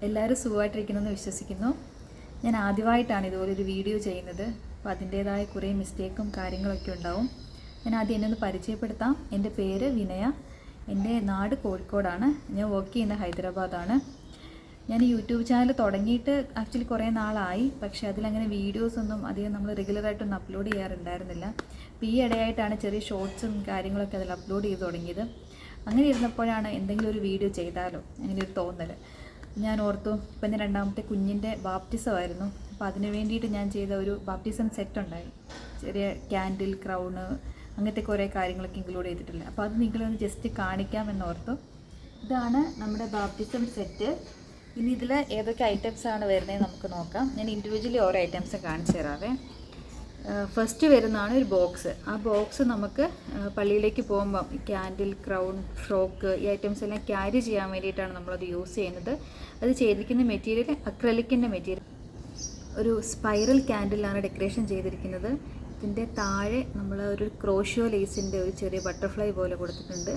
എല്ലാവരും സുഖമായിട്ടിരിക്കണമെന്ന് വിശ്വസിക്കുന്നു. ഞാൻ ആദ്യമായിട്ടാണ് ഇതുപോലൊരു വീഡിയോ ചെയ്യുന്നത്. അപ്പോൾ അതിൻ്റേതായ കുറേ മിസ്റ്റേക്കും കാര്യങ്ങളൊക്കെ ഉണ്ടാവും. ഞാൻ ആദ്യം എന്നെ ഒന്ന് പരിചയപ്പെടുത്താം. എൻ്റെ പേര് വിനയ. എൻ്റെ നാട് കോഴിക്കോടാണ്. ഞാൻ വർക്ക് ചെയ്യുന്ന ഹൈദരാബാദാണ്. ഞാൻ യൂട്യൂബ് ചാനൽ തുടങ്ങിയിട്ട് ആക്ച്വലി കുറേ നാളായി. പക്ഷേ അതിലങ്ങനെ വീഡിയോസൊന്നും അധികം നമ്മൾ റെഗുലറായിട്ടൊന്നും അപ്ലോഡ് ചെയ്യാറുണ്ടായിരുന്നില്ല. അപ്പോൾ ഈ ഇടയായിട്ടാണ് ചെറിയ ഷോർട്സും കാര്യങ്ങളൊക്കെ അതിൽ അപ്ലോഡ് ചെയ്ത് തുടങ്ങിയത്. അങ്ങനെ ഇരുന്നപ്പോഴാണ് എന്തെങ്കിലും ഒരു വീഡിയോ ചെയ്താലോ അങ്ങനെ ഒരു തോന്നൽ. ഞാൻ ഓർത്തു, ഇപ്പം ഞാൻ രണ്ടാമത്തെ കുഞ്ഞിൻ്റെ ബാപ്റ്റിസമായിരുന്നു. അപ്പോൾ അതിന് വേണ്ടിയിട്ട് ഞാൻ ചെയ്ത ഒരു ബാപ്റ്റിസം സെറ്റ് ഉണ്ടായി. ചെറിയ ക്യാൻഡിൽ, ക്രൗണ്, അങ്ങനത്തെ കുറേ കാര്യങ്ങളൊക്കെ ഇൻക്ലൂഡ് ചെയ്തിട്ടില്ല. അപ്പോൾ അത് നിങ്ങളൊന്ന് ജസ്റ്റ് കാണിക്കാമെന്നോർത്തു. ഇതാണ് നമ്മുടെ ബാപ്റ്റിസം സെറ്റ്. ഇനി ഇതിൽ ഏതൊക്കെ ഐറ്റംസാണ് വരുന്നത് നമുക്ക് നോക്കാം. ഞാൻ ഇൻഡിവിജ്വലി ഓരോ ഐറ്റംസ് കാണിച്ചു തരാവേ. ഫസ്റ്റ് വരുന്നതാണ് ഒരു ബോക്സ്. ആ ബോക്സ് നമുക്ക് പള്ളിയിലേക്ക് പോകുമ്പം ക്യാൻഡിൽ, ക്രൗൺ, ഫ്രോക്ക് ഈ ഐറ്റംസ് എല്ലാം ക്യാരി ചെയ്യാൻ വേണ്ടിയിട്ടാണ് നമ്മളത് യൂസ് ചെയ്യുന്നത്. അത് ചെയ്തിരിക്കുന്ന മെറ്റീരിയൽ അക്രലിക്കിൻ്റെ മെറ്റീരിയൽ. ഒരു സ്പൈറൽ ക്യാൻഡിലാണ് ഡെക്കറേഷൻ ചെയ്തിരിക്കുന്നത്. ഇതിൻ്റെ താഴെ നമ്മൾ ഒരു ക്രോഷ്യോ ലേസിൻ്റെ ഒരു ചെറിയ ബട്ടർഫ്ലൈ പോലെ കൊടുത്തിട്ടുണ്ട്.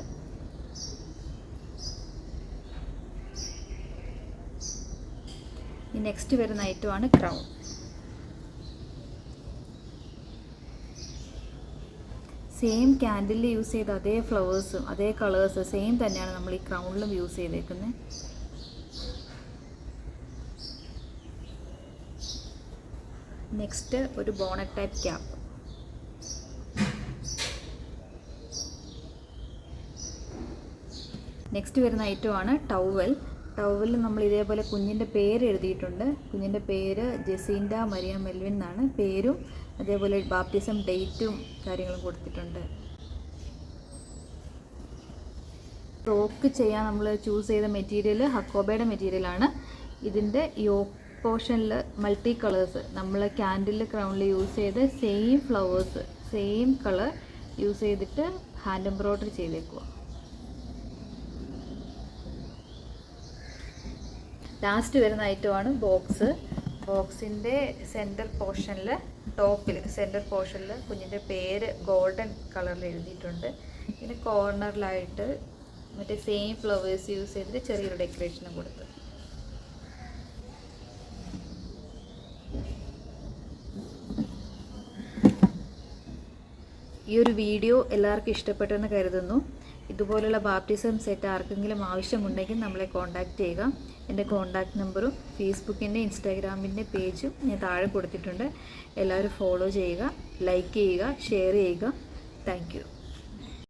ഈ നെക്സ്റ്റ് വരുന്ന ഐറ്റമാണ് ക്രൗൺ. സെയിം ക്യാൻഡിലിൽ യൂസ് ചെയ്ത അതേ ഫ്ലവേഴ്സും അതേ കളേഴ്സ് സെയിം തന്നെയാണ് നമ്മൾ ഈ ക്രൗണിലും യൂസ് ചെയ്തേക്കുന്നത്. നെക്സ്റ്റ് ഒരു ബോണറ്റ് ടൈപ്പ് ക്യാപ്പ്. നെക്സ്റ്റ് വരുന്ന ഐറ്റമാണ് ടവൽ. ടവലിൽ നമ്മൾ ഇതേപോലെ കുഞ്ഞിൻ്റെ പേര് എഴുതിയിട്ടുണ്ട്. കുഞ്ഞിൻ്റെ പേര് ജെസീൻഡ മരിയ മെൽവിൻ എന്നാണ് പേരും. അതേപോലെ ബാപ്റ്റിസം ഡേറ്റും കാര്യങ്ങളും കൊടുത്തിട്ടുണ്ട്. ഫ്രോക്ക് ചെയ്യാൻ നമ്മൾ ചൂസ് ചെയ്ത മെറ്റീരിയൽ ഹക്കോബയുടെ മെറ്റീരിയലാണ്. ഇതിൻ്റെ യോക്ക് പോർഷനിൽ മൾട്ടി കളേഴ്സ് നമ്മൾ ക്യാൻഡിൽ, ക്രൗണിൽ യൂസ് ചെയ്ത് same flowers same colour use ചെയ്തിട്ട് ഹാൻഡ് എംബ്രോയ്ഡറി ചെയ്തേക്കുക. ലാസ്റ്റ് വരുന്ന ഐറ്റമാണ് ബോക്സ്. ബോക്സിൻ്റെ സെൻറ്റർ പോർഷനിൽ ടോപ്പിൽ സെൻറ്റർ പോർഷനിൽ കുഞ്ഞിൻ്റെ പേര് ഗോൾഡൻ കളറിൽ എഴുതിയിട്ടുണ്ട്. പിന്നെ കോർണറിലായിട്ട് മറ്റേ സെയിം ഫ്ലവേഴ്സ് യൂസ് ചെയ്തിട്ട് ചെറിയൊരു ഡെക്കറേഷനും കൊടുത്തു. ഈ ഒരു വീഡിയോ എല്ലാവർക്കും ഇഷ്ടപ്പെട്ടെന്ന് കരുതുന്നു. ഇതുപോലുള്ള ബാപ്റ്റിസം സെറ്റ് ആർക്കെങ്കിലും ആവശ്യമുണ്ടെങ്കിൽ നമ്മളെ കോൺടാക്റ്റ് ചെയ്യുക. എൻ്റെ കോൺടാക്റ്റ് നമ്പറും ഫേസ്ബുക്കിൻ്റെ ഇൻസ്റ്റാഗ്രാമിൻ്റെ പേജും ഞാൻ താഴെ കൊടുത്തിട്ടുണ്ട്. എല്ലാവരും ഫോളോ ചെയ്യുക, ലൈക്ക് ചെയ്യുക, ഷെയർ ചെയ്യുക. Thank you.